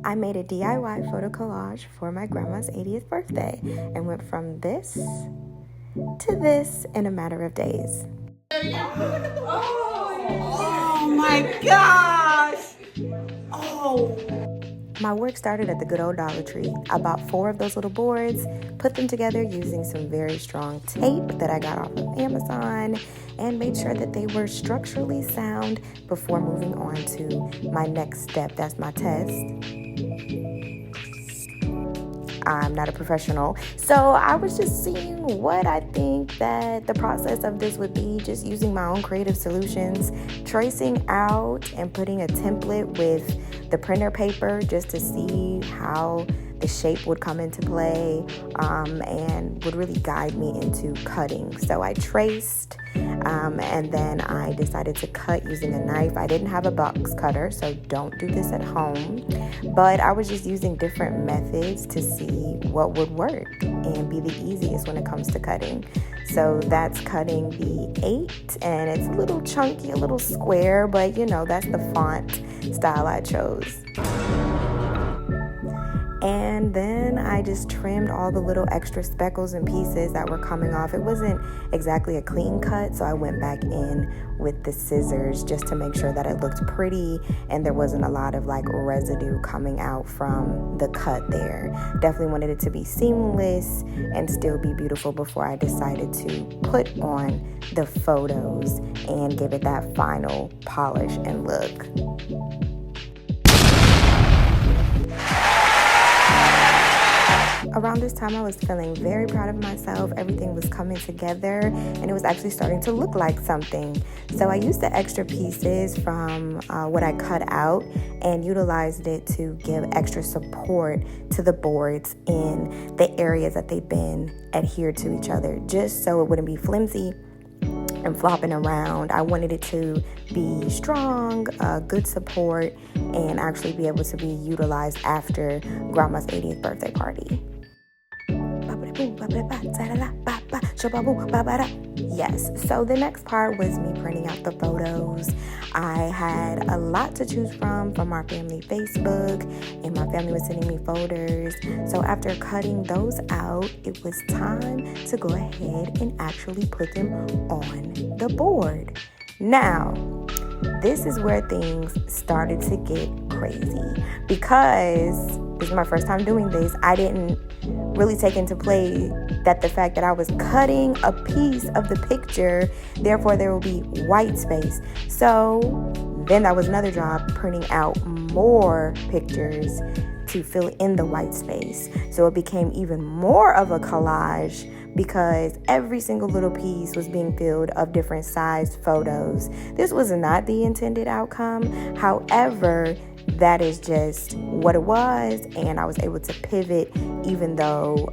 I made a DIY photo collage for my grandma's 80th birthday and went from this to this in a matter of days. Oh my gosh! Oh. My work started at the good old Dollar Tree. I bought 4 of those little boards, put them together using some very strong tape that I got off of Amazon, and made sure that they were structurally sound before moving on to my next step. That's my test. I'm not a professional, so I was just seeing what I think that the process of this would be, just using my own creative solutions, tracing out and putting a template with the printer paper just to see how the shape would come into play and would really guide me into cutting. So I traced and then I decided to cut using a knife. I didn't have a box cutter, so don't do this at home. But I was just using different methods to see what would work and be the easiest when it comes to cutting. So that's cutting the 8, and it's a little chunky, a little square, but that's the font style I chose. And then I just trimmed all the little extra speckles and pieces that were coming off. It wasn't exactly a clean cut, so I went back in with the scissors just to make sure that it looked pretty and there wasn't a lot of residue coming out from the cut there. Definitely wanted it to be seamless and still be beautiful before I decided to put on the photos and give it that final polish and look. Around this time, I was feeling very proud of myself. Everything was coming together, and it was actually starting to look like something. So I used the extra pieces from what I cut out and utilized it to give extra support to the boards in the areas that they've been adhered to each other, just so it wouldn't be flimsy and flopping around. I wanted it to be strong, good support, and actually be able to be utilized after Grandma's 80th birthday party. Yes, so the next part was me printing out the photos. I had a lot to choose from our family Facebook, and my family was sending me folders. So after cutting those out, it was time to go ahead and actually put them on the board. Now, this is where things started to get crazy, because this is my first time doing this. I didn't really take into play that the fact that I was cutting a piece of the picture, therefore there will be white space. So then that was another job, printing out more pictures to fill in the white space. So it became even more of a collage, because every single little piece was being filled of different sized photos. This was not the intended outcome. However, that is just what it was, and I was able to pivot, even though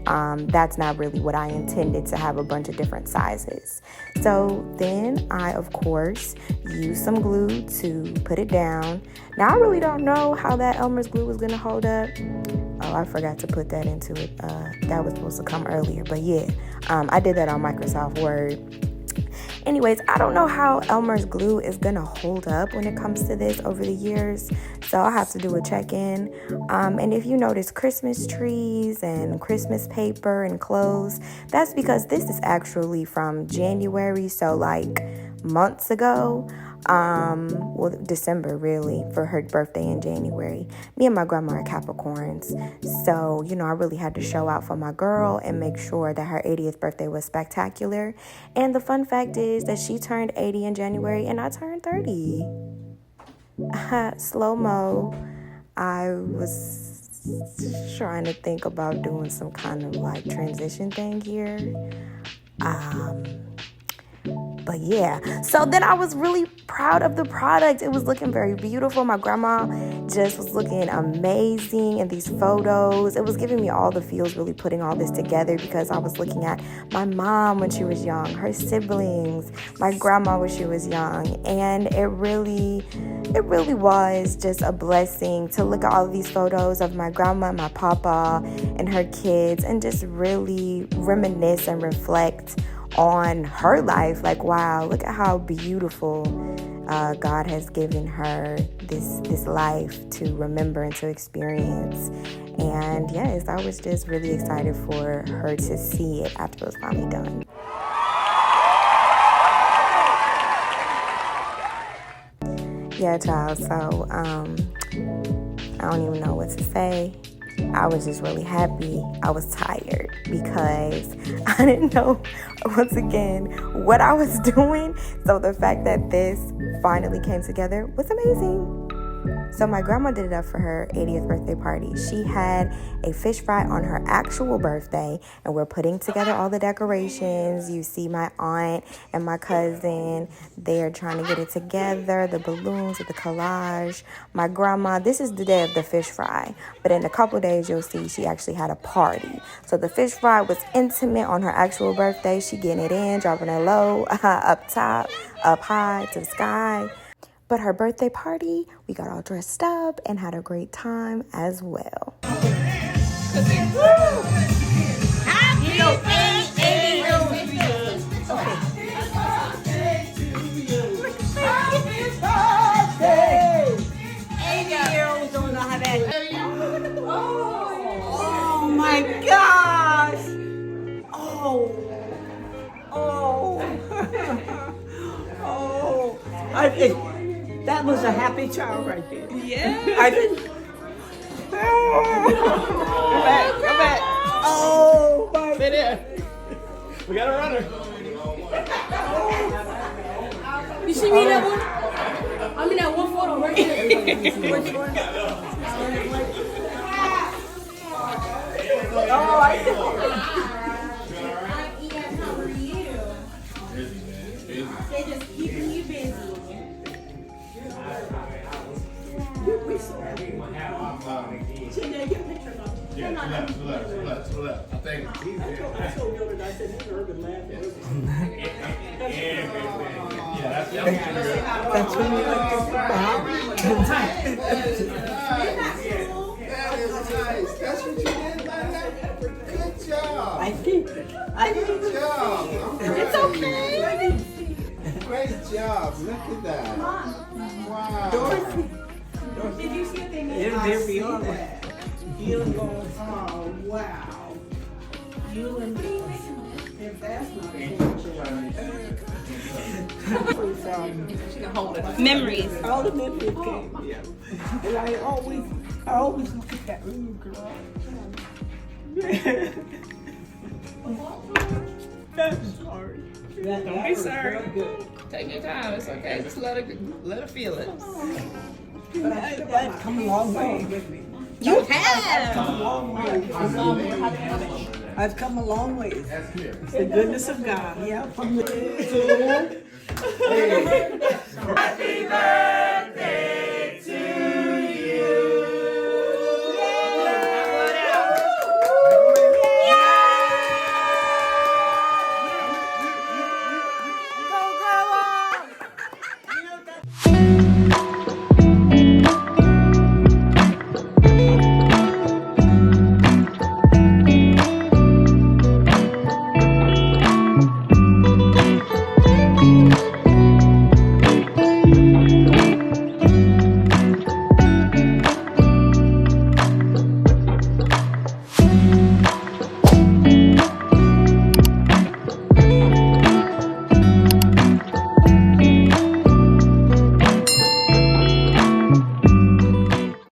that's not really what I intended, to have a bunch of different sizes. So then I, of course, used some glue to put it down. Now, I really don't know how that Elmer's glue was going to hold up. Oh, I forgot to put that into it. That was supposed to come earlier, but yeah, I did that on Microsoft Word. Anyways, I don't know how Elmer's glue is going to hold up when it comes to this over the years, so I'll have to do a check-in. And if you notice Christmas trees and Christmas paper and clothes, that's because this is actually from January, so months ago. December really, for her birthday in January. Me and my grandma are Capricorns, so I really had to show out for my girl and make sure that her 80th birthday was spectacular. And the fun fact is that she turned 80 in January and I turned 30. Slow-mo. I was trying to think about doing some kind of transition thing here. But yeah, so then I was really proud of the product. It was looking very beautiful. My grandma just was looking amazing in these photos. It was giving me all the feels, really putting all this together, because I was looking at my mom when she was young, her siblings, my grandma when she was young, and it really was just a blessing to look at all of these photos of my grandma, my papa, and her kids, and just really reminisce and reflect on her life. Wow, look at how beautiful God has given her this life to remember and to experience. And yes, I was just really excited for her to see it after it was finally done. Yeah, child, so I don't even know what to say. I was just really happy. I was tired because I didn't know, once again, what I was doing. So the fact that this finally came together was amazing. So my grandma did it up for her 80th birthday party. She had a fish fry on her actual birthday, and we're putting together all the decorations. You see my aunt and my cousin. They are trying to get it together, the balloons, the collage. My grandma, this is the day of the fish fry, but in a couple days, you'll see she actually had a party. So the fish fry was intimate on her actual birthday. She getting it in, dropping it low, up top, up high to the sky. But her birthday party, we got all dressed up and had a great time as well. Oh my gosh! Oh. That was a happy child right there. Yeah. I didn't. Come back. Oh my. Sit there. We got a runner. You see me in that one? I'm in that one photo right there. Oh, I know. They just keeping you busy. I think That's when you like to That is nice. That's what you did, man. Good job. I think. Good job. It's okay. Great job. Look at that. Wow. Did you see what they made? They're beyond that. You go, oh wow. You and me. If that's not a picture. Memories. All the memories came, yeah. And I always look at that little girl. I'm sorry. don't be sorry. Take your time. It's okay. Just let her feel it. But I've come a long way with me. You have. Come a long way. I've come a long way. It's the goodness of God. Yeah. From the Happy birthday.